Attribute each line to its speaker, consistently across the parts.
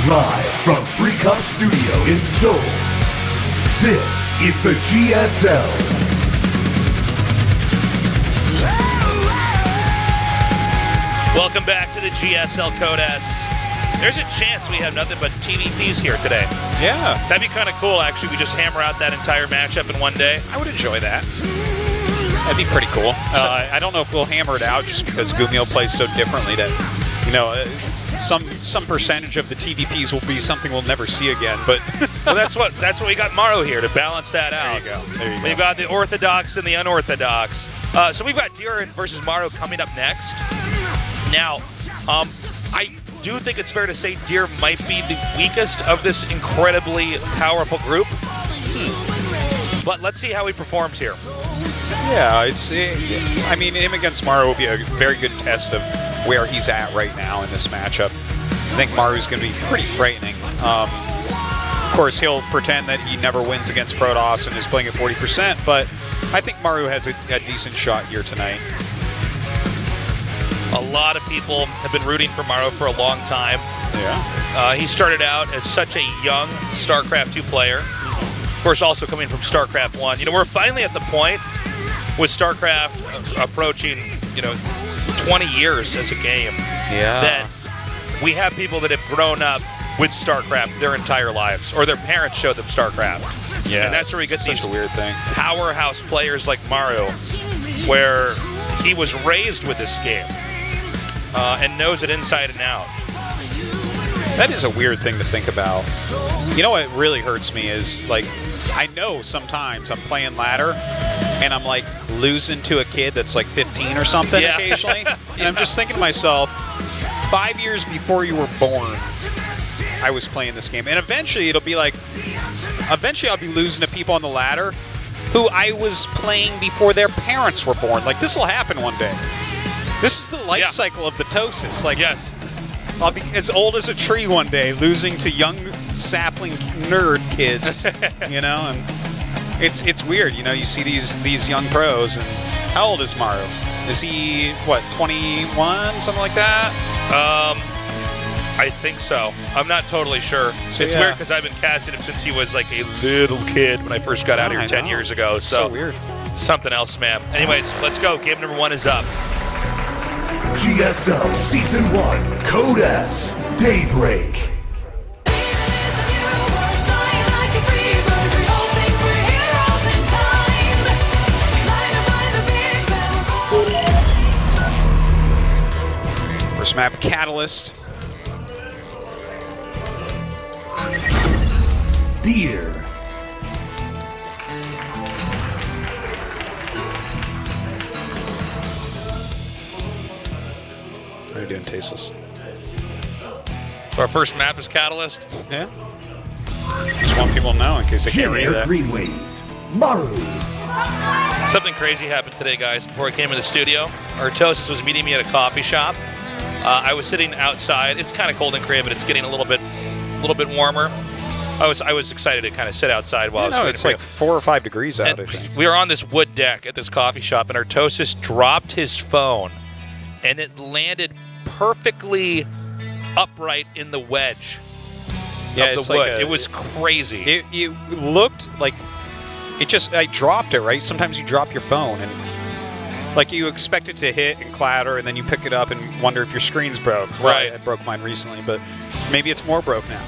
Speaker 1: Live from Free Cup Studio in Seoul, this is the GSL.
Speaker 2: Welcome back to the GSL Code S. There's a chance we have nothing but TVPs here today.
Speaker 3: Yeah.
Speaker 2: That'd be kind of cool, actually. We just hammer out that entire matchup in one day.
Speaker 3: I would enjoy that. That'd be pretty cool. I don't know if we'll hammer it out just because GuMiho plays so differently that, you know, some percentage of the TVPs will be something we'll never see again. But
Speaker 2: well, that's what we got Maru here to balance that out.
Speaker 3: There you go.
Speaker 2: We've got the orthodox and the unorthodox. So we've got Deer versus Maru coming up next. Now, I do think it's fair to say Deer might be the weakest of this incredibly powerful group. But let's see how he performs here.
Speaker 3: Yeah, I mean, him against Maru will be a very good test of where he's at right now in this matchup. I think Maru's going to be pretty frightening. Of course, he'll pretend that he never wins against Protoss and is playing at 40%, but I think Maru has a decent shot here tonight.
Speaker 2: A lot of people have been rooting for Maru for a long time.
Speaker 3: Yeah.
Speaker 2: He started out as such a young StarCraft 2 player. Of course, also coming from StarCraft 1. You know, we're finally at the point with StarCraft approaching, 20 years as a game.
Speaker 3: Yeah.
Speaker 2: That we have people that have grown up with StarCraft their entire lives, or their parents showed them StarCraft.
Speaker 3: Yeah.
Speaker 2: And that's where we get these
Speaker 3: a weird thing.
Speaker 2: Powerhouse players like Maru, where he was raised with this game and knows it inside and out.
Speaker 3: That is a weird thing to think about. You know what really hurts me is, like, I know sometimes I'm playing ladder and I'm like losing to a kid that's like 15 or something occasionally. And I'm just thinking to myself, 5 years before you were born, I was playing this game. And eventually I'll be losing to people on the ladder who I was playing before their parents were born. Like, this will happen one day. This is the life cycle of the Tosis. Like,
Speaker 2: yes.
Speaker 3: I'll be as old as a tree one day, losing to young sapling nerd kids, and it's weird. You see these young pros, and how old is Maru? Is he, 21, something like that?
Speaker 2: I think so. I'm not totally sure. So, it's weird because I've been casting him since he was like a little kid when I first got out here 10 years ago.
Speaker 3: So weird.
Speaker 2: Something else, man. Anyways, let's go. Game number 1 is up.
Speaker 1: GSL Season 1, Code S, Daybreak.
Speaker 3: First map, Catalyst.
Speaker 1: Deer.
Speaker 3: How are you doing, Tasteless?
Speaker 2: So our first map is Catalyst.
Speaker 3: Yeah. Just want people to know in case they can't read that.
Speaker 1: Greenways, Maru.
Speaker 2: Something crazy happened today, guys, before I came in the studio. Artosis was meeting me at a coffee shop. I was sitting outside. It's kind of cold in Korea, but it's getting a little bit warmer. I was excited to kind of sit outside while I was waiting
Speaker 3: it's
Speaker 2: for
Speaker 3: like 4 or 5 degrees out,
Speaker 2: and
Speaker 3: I think.
Speaker 2: we were on this wood deck at this coffee shop, and Artosis dropped his phone, and it landed perfectly upright in the wedge of the wood. It was crazy.
Speaker 3: It looked like I dropped it, right? Sometimes you drop your phone and like you expect it to hit and clatter, and then you pick it up and wonder if your screen's broke.
Speaker 2: Right.
Speaker 3: I broke mine recently, but maybe it's more broke now.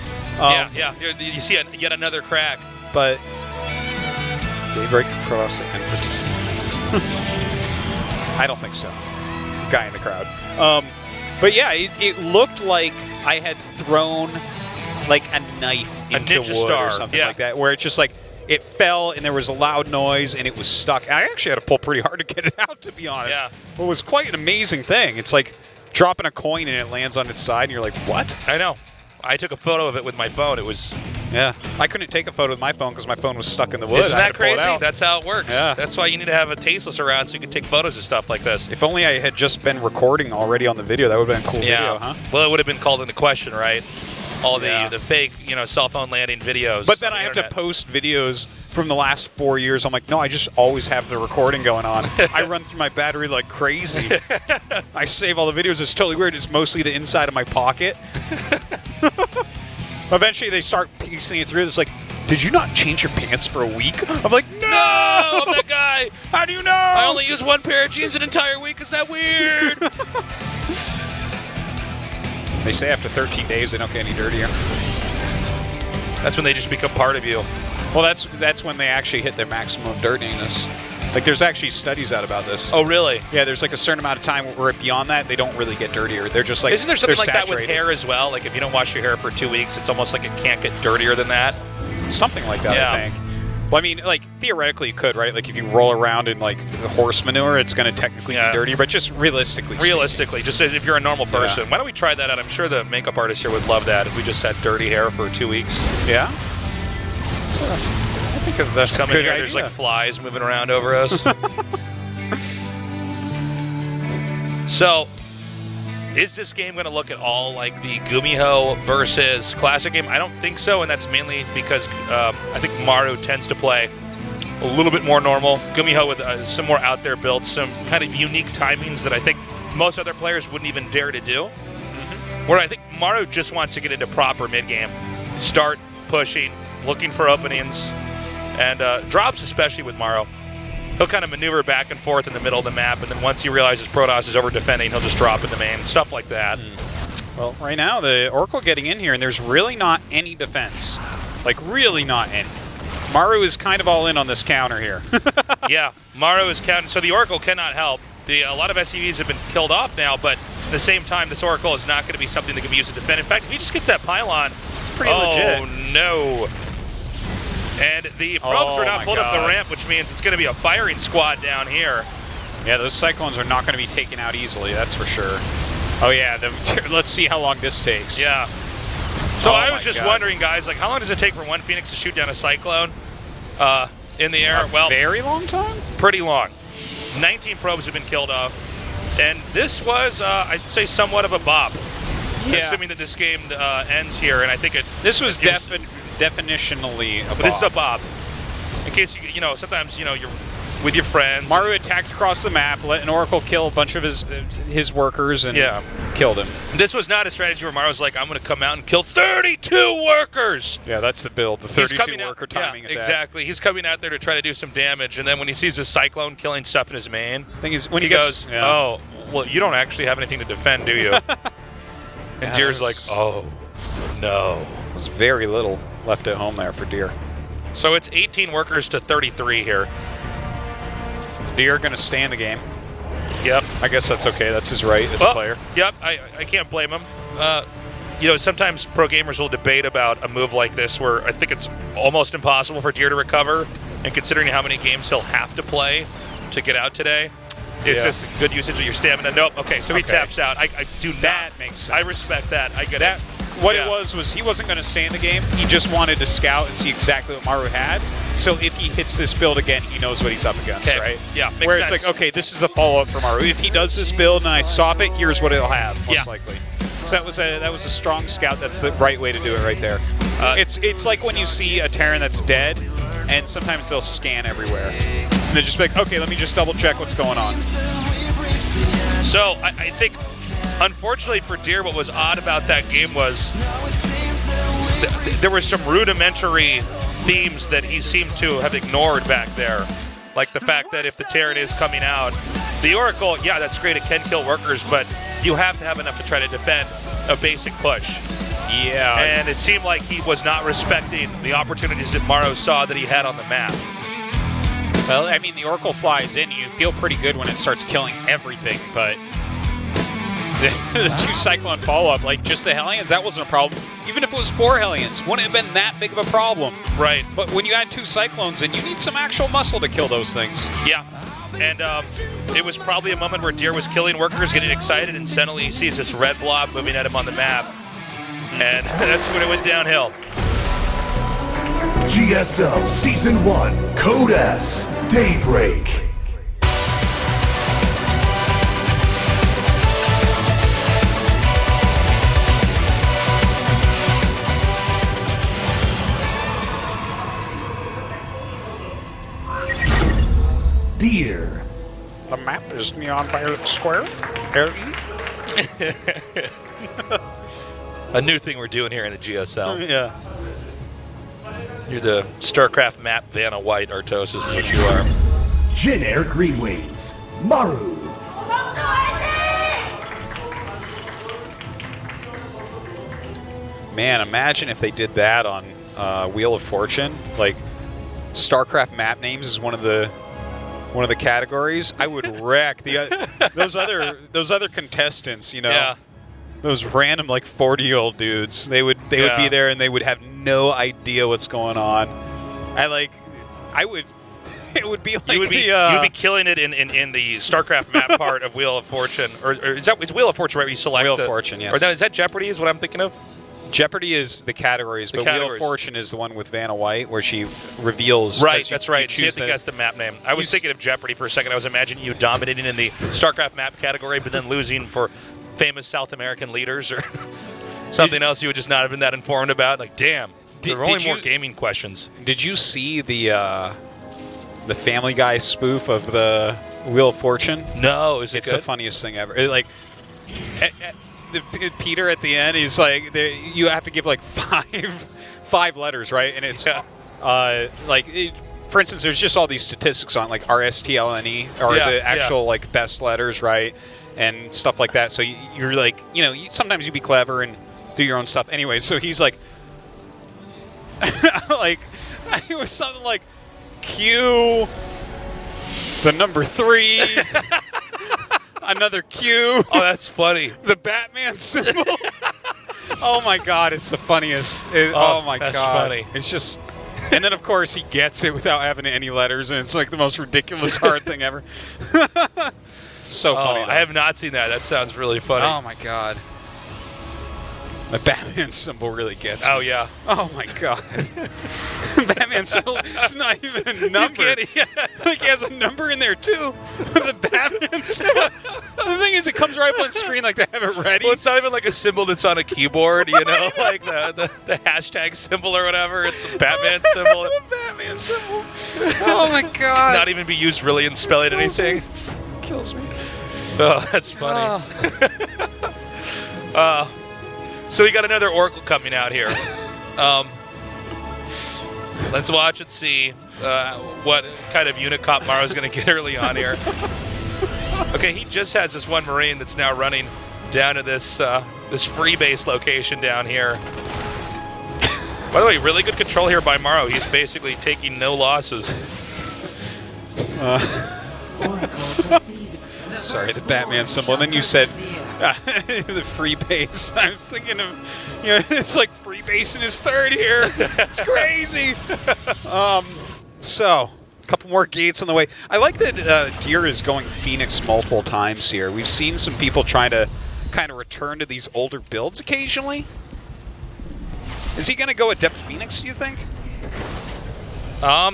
Speaker 2: Yeah. You see yet another crack.
Speaker 3: But Daybreak across the end. I don't think so. Guy in the crowd. But yeah, it looked like I had thrown like a knife into wood
Speaker 2: star,
Speaker 3: or something like that, where it's just like it fell and there was a loud noise and it was stuck. I actually had to pull pretty hard to get it out, to be honest.
Speaker 2: Yeah.
Speaker 3: It was quite an amazing thing. It's like dropping a coin and it lands on its side and you're like, what?
Speaker 2: I know. I took a photo of it with my phone. It was...
Speaker 3: Yeah. I couldn't take a photo with my phone because my phone was stuck in the wood.
Speaker 2: Isn't that crazy?
Speaker 3: It out.
Speaker 2: That's how it works.
Speaker 3: Yeah.
Speaker 2: That's why you need to have a Tasteless around so you can take photos of stuff like this.
Speaker 3: If only I had just been recording already on the video, that would have been a cool video, huh?
Speaker 2: Well, it would have been called into question, right? All the fake, cell phone landing videos.
Speaker 3: But then I have to post videos from the last 4 years. I'm like, no, I just always have the recording going on. I run through my battery like crazy. I save all the videos. It's totally weird. It's mostly the inside of my pocket. Eventually, they start piecing it through. It's like, did you not change your pants for a week? I'm like, no!
Speaker 2: I'm that guy.
Speaker 3: How do you know?
Speaker 2: I only use one pair of jeans an entire week. Is that weird?
Speaker 3: They say after 13 days, they don't get any dirtier.
Speaker 2: That's when they just become part of you.
Speaker 3: Well, that's when they actually hit their maximum dirtiness. Like, there's actually studies out about this.
Speaker 2: Oh, really?
Speaker 3: Yeah, there's like a certain amount of time where beyond that, they don't really get dirtier. They're just like,
Speaker 2: isn't there something like
Speaker 3: saturated.
Speaker 2: that with hair as well? Like, if you don't wash your hair for 2 weeks, it's almost like it can't get dirtier than that.
Speaker 3: Something like that,
Speaker 2: Yeah.
Speaker 3: I think. Well, I mean, like, theoretically you could, right? Like, if you roll around in, like, horse manure, it's going to technically be dirty, but just realistically
Speaker 2: just as if you're a normal person. Why don't we try that out? I'm sure the makeup artist here would love that if we just had dirty hair for 2 weeks.
Speaker 3: Yeah? I think that's
Speaker 2: Come
Speaker 3: a good
Speaker 2: in here,
Speaker 3: idea.
Speaker 2: there's like flies moving around over us. So, is this game going to look at all like the GuMiho versus Classic game? I don't think so, and that's mainly because I think Maru tends to play a little bit more normal. GuMiho with some more out there builds, some kind of unique timings that I think most other players wouldn't even dare to do. Where I think Maru just wants to get into proper mid-game, start pushing, looking for openings, and drops especially with Maru. He'll kind of maneuver back and forth in the middle of the map, and then once he realizes Protoss is over defending, he'll just drop in the main, stuff like that.
Speaker 3: Well, right now, the Oracle getting in here, and there's really not any defense. Like, really not any. Maru is kind of all in on this counter here.
Speaker 2: Yeah, Maru is counting, so the Oracle cannot help. A lot of SCVs have been killed off now, but at the same time, this Oracle is not going to be something that can be used to defend. In fact, if he just gets that pylon,
Speaker 3: it's pretty legit.
Speaker 2: Oh, no. And the probes are now pulled up the ramp, which means it's going to be a firing squad down here.
Speaker 3: Yeah, those Cyclones are not going to be taken out easily, that's for sure. Oh, yeah, let's see how long this takes.
Speaker 2: Yeah. So I was just wondering, guys, like, how long does it take for one Phoenix to shoot down a Cyclone in the air?
Speaker 3: Well, very long time?
Speaker 2: Pretty long. 19 probes have been killed off. And this was, I'd say, somewhat of a bop. Yeah. Assuming that this game ends here, and I think
Speaker 3: this was definitionally a bop.
Speaker 2: But this is a bop. In case, sometimes, you're with your friends.
Speaker 3: Maru attacked across the map, let an Oracle kill a bunch of his workers, and killed him.
Speaker 2: This was not a strategy where Maru's like, I'm going to come out and kill 32 workers!
Speaker 3: Yeah, that's the build, the 32 worker timing attack.
Speaker 2: Exactly. He's coming out there to try to do some damage, and then when he sees a Cyclone killing stuff in his main,
Speaker 3: thing is, when
Speaker 2: he goes, oh, well, you don't actually have anything to defend, do you? And Deer's like, oh, no.
Speaker 3: There's very little left at home there for Deer.
Speaker 2: So it's 18 workers to 33 here.
Speaker 3: Deer going to stay in the game.
Speaker 2: Yep.
Speaker 3: I guess that's okay. That's his right as a player.
Speaker 2: Yep. I can't blame him. Sometimes pro gamers will debate about a move like this where I think it's almost impossible for Deer to recover. And considering how many games he'll have to play to get out today, it's just good usage of your stamina. Nope. Okay, so he taps out. I do not.
Speaker 3: That makes sense.
Speaker 2: I respect that. I get that.
Speaker 3: What it was he wasn't going to stay in the game. He just wanted to scout and see exactly what Maru had. So if he hits this build again, he knows what he's up against, right?
Speaker 2: Yeah, makes
Speaker 3: Where
Speaker 2: sense.
Speaker 3: it's like, okay, this is the follow-up for Maru. If he does this build and I stop it, here's what it'll have, most likely. So that was a strong scout. That's the right way to do it right there. It's like when you see a Terran that's dead, and sometimes they'll scan everywhere. And they're just like, okay, let me just double-check what's going on.
Speaker 2: So I think, unfortunately for Deer, what was odd about that game was there were some rudimentary themes that he seemed to have ignored back there. Like the fact that if the Terran is coming out, the Oracle, yeah, that's great, it can kill workers, but you have to have enough to try to defend a basic push.
Speaker 3: Yeah.
Speaker 2: And it seemed like he was not respecting the opportunities that Maru saw that he had on the map.
Speaker 3: Well, I mean, the Oracle flies in, you feel pretty good when it starts killing everything, but the two Cyclone follow-up, like just the Hellions, that wasn't a problem. Even if it was 4 Hellions, wouldn't have been that big of a problem.
Speaker 2: Right.
Speaker 3: But when you add 2 Cyclones in, you need some actual muscle to kill those things.
Speaker 2: Yeah. And it was probably a moment where Deer was killing workers, getting excited, and suddenly he sees this red blob moving at him on the map. And that's when it went downhill.
Speaker 1: GSL Season 1, Code S, Daybreak. Deer.
Speaker 3: The map is Neon Violet Square. LE.
Speaker 2: A new thing we're doing here in the GSL.
Speaker 3: Yeah.
Speaker 2: You're the StarCraft map Vanna White Artosis is what you are.
Speaker 1: Jin Air Green Wings, Maru.
Speaker 3: Man, imagine if they did that on Wheel of Fortune. Like, StarCraft map names is one of the categories. I would wreck those other contestants. You know,
Speaker 2: Yeah.
Speaker 3: those random like 40-year-old dudes. They would be there and they would have no idea what's going on. I would. It would be like
Speaker 2: You'd be killing it in the StarCraft map part of Wheel of Fortune, or it's Wheel of Fortune, right? Where you select
Speaker 3: Wheel of Fortune, yes.
Speaker 2: Or no, is that Jeopardy? Is what I'm thinking of?
Speaker 3: Jeopardy is the categories, but Wheel
Speaker 2: categories.
Speaker 3: of Fortune is the one with Vanna White where she reveals.
Speaker 2: Right, that's right.
Speaker 3: You
Speaker 2: So you have to guess the map name. I was thinking of Jeopardy for a second. I was imagining you dominating in the StarCraft map category, but then losing for famous South American leaders or something else you would just not have been that informed about. Like, damn, there are only more gaming questions.
Speaker 3: Did you see the Family Guy spoof of the Wheel of Fortune?
Speaker 2: No, is it
Speaker 3: It's
Speaker 2: good?
Speaker 3: the funniest thing ever. Peter at the end, he's like, you have to give like five letters, right? And it's for instance, there's just all these statistics on like RSTLNE or the actual like best letters, right? And stuff like that. So you're like, sometimes you be clever and do your own stuff. Anyway, so he's like, like, it was something like Q, the number 3. Another Q.
Speaker 2: Oh, that's funny.
Speaker 3: The Batman symbol. Oh my God, it's the funniest. Oh my
Speaker 2: that's
Speaker 3: God,
Speaker 2: funny.
Speaker 3: It's just, and then of course he gets it without having any letters, and it's like the most ridiculous hard thing ever. So funny.
Speaker 2: I have not seen that. That sounds really funny.
Speaker 3: Oh my God. The Batman symbol really gets me.
Speaker 2: Oh, yeah.
Speaker 3: Oh my God. Batman symbol. It's not even a number. Like he has a number in there too. The Batman symbol. The thing is, it comes right up on screen like they have it ready.
Speaker 2: Well, it's not even like a symbol that's on a keyboard, like the hashtag symbol or whatever. It's the Batman symbol.
Speaker 3: The Batman symbol. Oh my God.
Speaker 2: Not even be used really in spelling anything.
Speaker 3: Kills me.
Speaker 2: Oh, that's funny. So we got another Oracle coming out here. Let's watch and see what kind of unit comp Maru's going to get early on here. Okay, he just has this one Marine that's now running down to this free base location down here. By the way, really good control here by Maru. He's basically taking no losses.
Speaker 3: Sorry, the Batman symbol. And then you said the free base. I was thinking of, it's like free base in his third here. It's crazy. So, a couple more gates on the way. I like that Deer is going Phoenix multiple times here. We've seen some people trying to kind of return to these older builds occasionally. Is he going to go Adept Phoenix, do you think?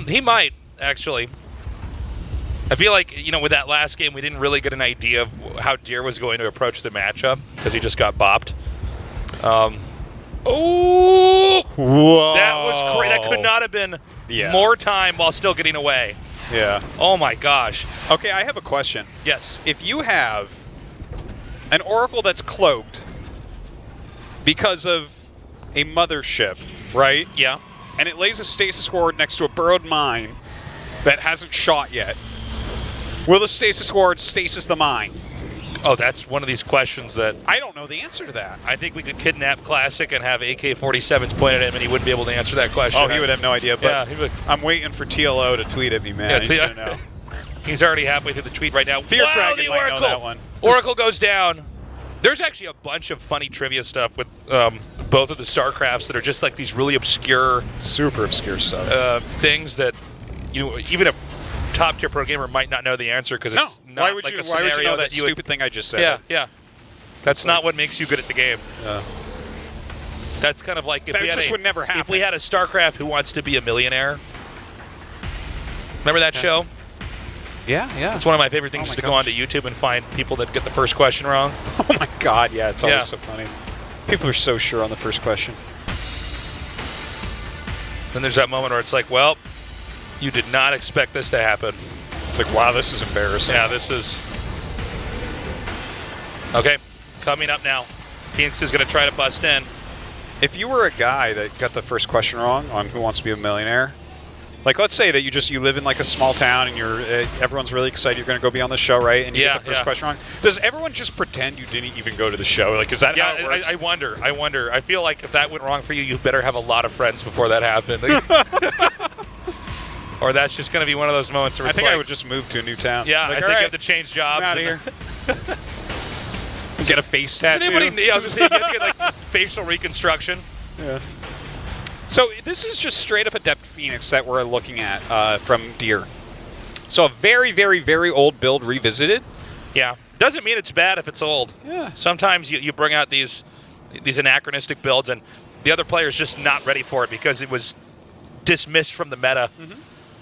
Speaker 2: He might, actually. I feel like, with that last game, we didn't really get an idea of how Deer was going to approach the matchup because he just got bopped.
Speaker 3: Oh! Whoa!
Speaker 2: That was great. That could not have been more time while still getting away.
Speaker 3: Yeah.
Speaker 2: Oh, my gosh.
Speaker 3: Okay, I have a question.
Speaker 2: Yes.
Speaker 3: If you have an Oracle that's cloaked because of a mothership, right?
Speaker 2: Yeah.
Speaker 3: And it lays a stasis ward next to a burrowed mine that hasn't shot yet. Will the stasis ward stasis the mine?
Speaker 2: Oh, that's one of these questions that
Speaker 3: I don't know the answer to that.
Speaker 2: I think we could kidnap Classic and have AK-47s pointed at him, and he wouldn't be able to answer that question.
Speaker 3: Oh, he would have no idea. But
Speaker 2: he would.
Speaker 3: I'm waiting for TLO to tweet at me, man. He's gonna know.
Speaker 2: He's already halfway through the tweet right now.
Speaker 3: Fear Dragon
Speaker 2: the
Speaker 3: might
Speaker 2: Oracle.
Speaker 3: know that one.
Speaker 2: Oracle goes down. There's actually a bunch of funny trivia stuff with both of the StarCrafts that are just like these really obscure,
Speaker 3: super obscure stuff.
Speaker 2: Things that even a top-tier pro gamer might not know the answer because it's not
Speaker 3: why would
Speaker 2: like
Speaker 3: you,
Speaker 2: a scenario
Speaker 3: why would you know that
Speaker 2: you
Speaker 3: stupid thing I just said?
Speaker 2: Yeah. That's not what makes you good at the game.
Speaker 3: Yeah.
Speaker 2: That's kind of like if
Speaker 3: that would never happen.
Speaker 2: If we had a StarCraft Who Wants to Be a Millionaire. Remember that show?
Speaker 3: Yeah.
Speaker 2: It's one of my favorite things to go onto YouTube and find people that get the first question wrong.
Speaker 3: Oh my God, yeah, it's always so funny. People are so sure on the first question.
Speaker 2: Then there's that moment where it's like, well, you did not expect this to happen.
Speaker 3: It's like, wow, this is embarrassing.
Speaker 2: Yeah, this is... Okay, coming up now. Phoenix is going to try to bust in.
Speaker 3: If you were a guy that got the first question wrong on Who Wants to Be a Millionaire, like let's say that you live in like a small town and you're everyone's really excited you're going to go be on the show, right? And you get the first question wrong. Does everyone just pretend you didn't even go to the show? Like, is that how it works?
Speaker 2: I wonder. I feel like if that went wrong for you, you better have a lot of friends before that happened. Or that's just going to be one of those moments where
Speaker 3: I
Speaker 2: it's
Speaker 3: think
Speaker 2: like,
Speaker 3: I would just move to a new town.
Speaker 2: Yeah,
Speaker 3: like,
Speaker 2: I think you have to change jobs.
Speaker 3: I'm out of here. Get a face tattoo.
Speaker 2: I was going to say, you get like facial reconstruction.
Speaker 3: Yeah. So this is just straight up Adept Phoenix that we're looking at from Deer. So a very, very, very old build revisited.
Speaker 2: Yeah. Doesn't mean it's bad if it's old.
Speaker 3: Yeah.
Speaker 2: Sometimes you bring out these anachronistic builds and the other player's just not ready for it because it was dismissed from the meta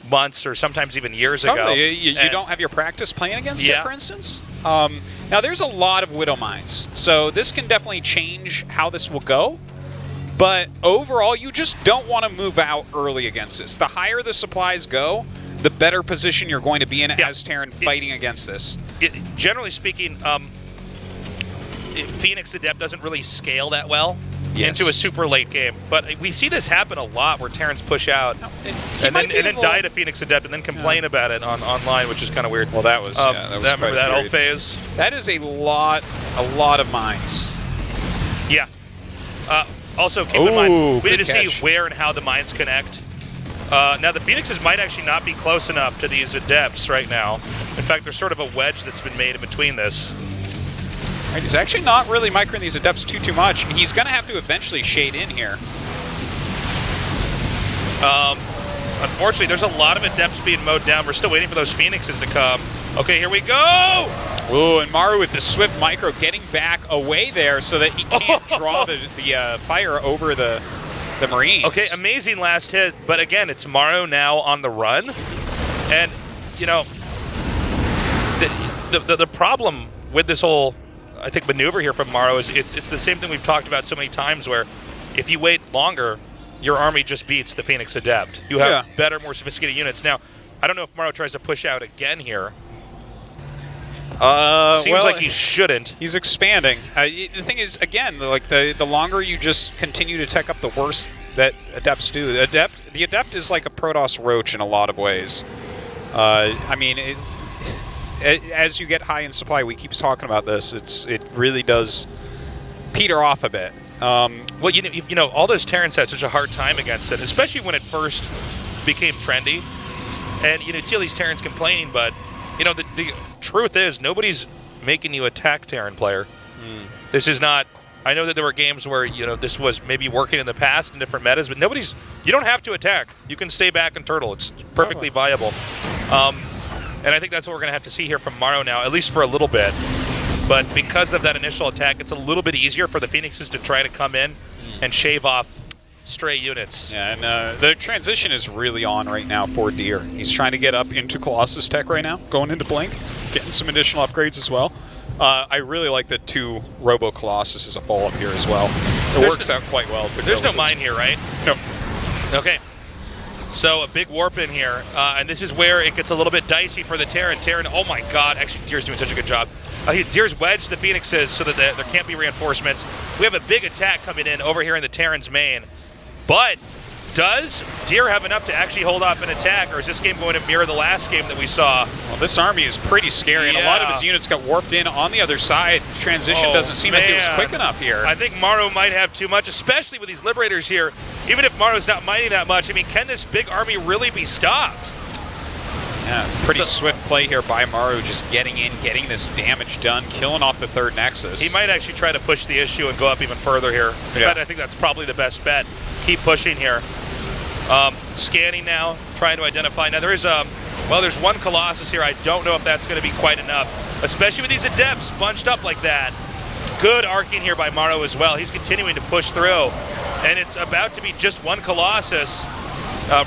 Speaker 2: months or sometimes even years ago.
Speaker 3: You don't have your practice playing against it, for instance? Now, there's a lot of Widow Mines, so this can definitely change how this will go. But overall, you just don't want to move out early against this. The higher the supplies go, the better position you're going to be in as Terran fighting against this.
Speaker 2: Generally speaking, Phoenix Adept doesn't really scale that well into a super late game. But we see this happen a lot where Terrans push out and then die to Phoenix Adept and then complain about it online, which is kind of weird.
Speaker 3: Well, that was
Speaker 2: remember that old phase?
Speaker 3: That is a lot of mines.
Speaker 2: Yeah. Also, keep in mind, we need to
Speaker 3: catch.
Speaker 2: see where and how the mines connect. Now, the Phoenixes might actually not be close enough to these Adepts right now. In fact, there's sort of a wedge that's been made in between this.
Speaker 3: Right, he's actually not really microing these Adepts too much. He's going to have to eventually shade in here.
Speaker 2: Unfortunately, there's a lot of Adepts being mowed down. We're still waiting for those Phoenixes to come. Okay, here we go!
Speaker 3: Ooh, and Maru with the swift micro getting back away there so that he can't draw the fire over the Marines.
Speaker 2: Okay, amazing last hit, but again, it's Maru now on the run. And, you know, the problem with this whole, I think, maneuver here from Maru is it's the same thing we've talked about so many times where if you wait longer, your army just beats the Phoenix Adept. You have better, more sophisticated units. Now, I don't know if Maru tries to push out again here. Seems like he shouldn't.
Speaker 3: He's expanding. The thing is, again, like the longer you just continue to tech up, the worse that Adepts do. The Adept is like a Protoss roach in a lot of ways. I mean, as you get high in supply, we keep talking about this. It really does peter off a bit.
Speaker 2: Well, you know, all those Terrans had such a hard time against it, especially when it first became trendy. And you know, you see all these Terrans complaining, but you know, the truth is nobody's making you attack Terran player. This is not. I know that there were games where you know this was maybe working in the past in different metas, but you don't have to attack. You can stay back and turtle. It's perfectly viable. And I think that's what we're going to have to see here from Maru now, at least for a little bit. But because of that initial attack, it's a little bit easier for the Phoenixes to try to come in and shave off stray units.
Speaker 3: Yeah, and the transition is really on right now for Deer. He's trying to get up into Colossus tech right now, going into Blink, getting some additional upgrades as well. I really like the 2 Robo Colossus as a follow-up here as well. It works out quite well.
Speaker 2: There's no mine here, right?
Speaker 3: No.
Speaker 2: Okay. So a big warp in here, and this is where it gets a little bit dicey for the Terran. Oh my god, actually Deer's doing such a good job. Deer's wedged the Phoenixes so that there can't be reinforcements. We have a big attack coming in over here in the Terran's main. But does Deer have enough to actually hold off an attack, or is this game going to mirror the last game that we saw?
Speaker 3: Well, this army is pretty scary, and a lot of his units got warped in on the other side. Transition doesn't seem like it was quick enough here.
Speaker 2: I think Maru might have too much, especially with these Liberators here. Even if Maru's not mining that much, I mean, can this big army really be stopped?
Speaker 3: Yeah, pretty swift play here by Maru, just getting in, getting this damage done, killing off the 3rd Nexus.
Speaker 2: He might actually try to push the issue and go up even further here. In fact, I think that's probably the best bet. Keep pushing here. Scanning now, trying to identify. Now there's one Colossus here. I don't know if that's going to be quite enough, especially with these Adepts bunched up like that. Good arcing here by Maru as well. He's continuing to push through, and it's about to be just one Colossus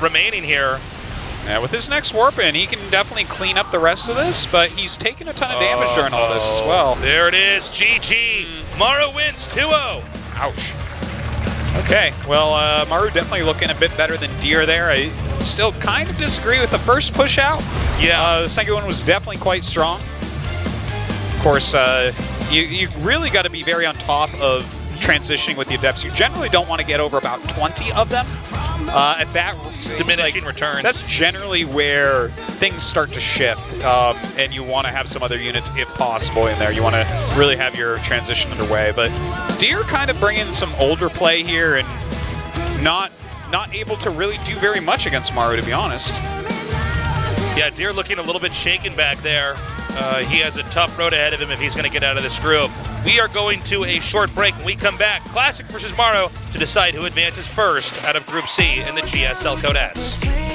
Speaker 2: remaining here.
Speaker 3: Yeah, with his next warp in, he can definitely clean up the rest of this, but he's taken a ton of damage during all this as well.
Speaker 2: There it is, GG. Maru wins 2-0.
Speaker 3: Ouch. Okay, well, Maru definitely looking a bit better than Deer there. I still kind of disagree with the first push out.
Speaker 2: Yeah.
Speaker 3: The second one was definitely quite strong. Of course, you really got to be very on top of transitioning with the adepts, you generally don't want to get over about 20 of them. At that
Speaker 2: diminishing returns.
Speaker 3: That's generally where things start to shift, and you want to have some other units, if possible, in there. You want to really have your transition underway. But Deer kind of bringing some older play here and not able to really do very much against Maru, to be honest.
Speaker 2: Yeah, Deer looking a little bit shaken back there. He has a tough road ahead of him if he's going to get out of this group. We are going to a short break. When we come back, Classic versus Maru to decide who advances first out of Group C in the GSL Code S.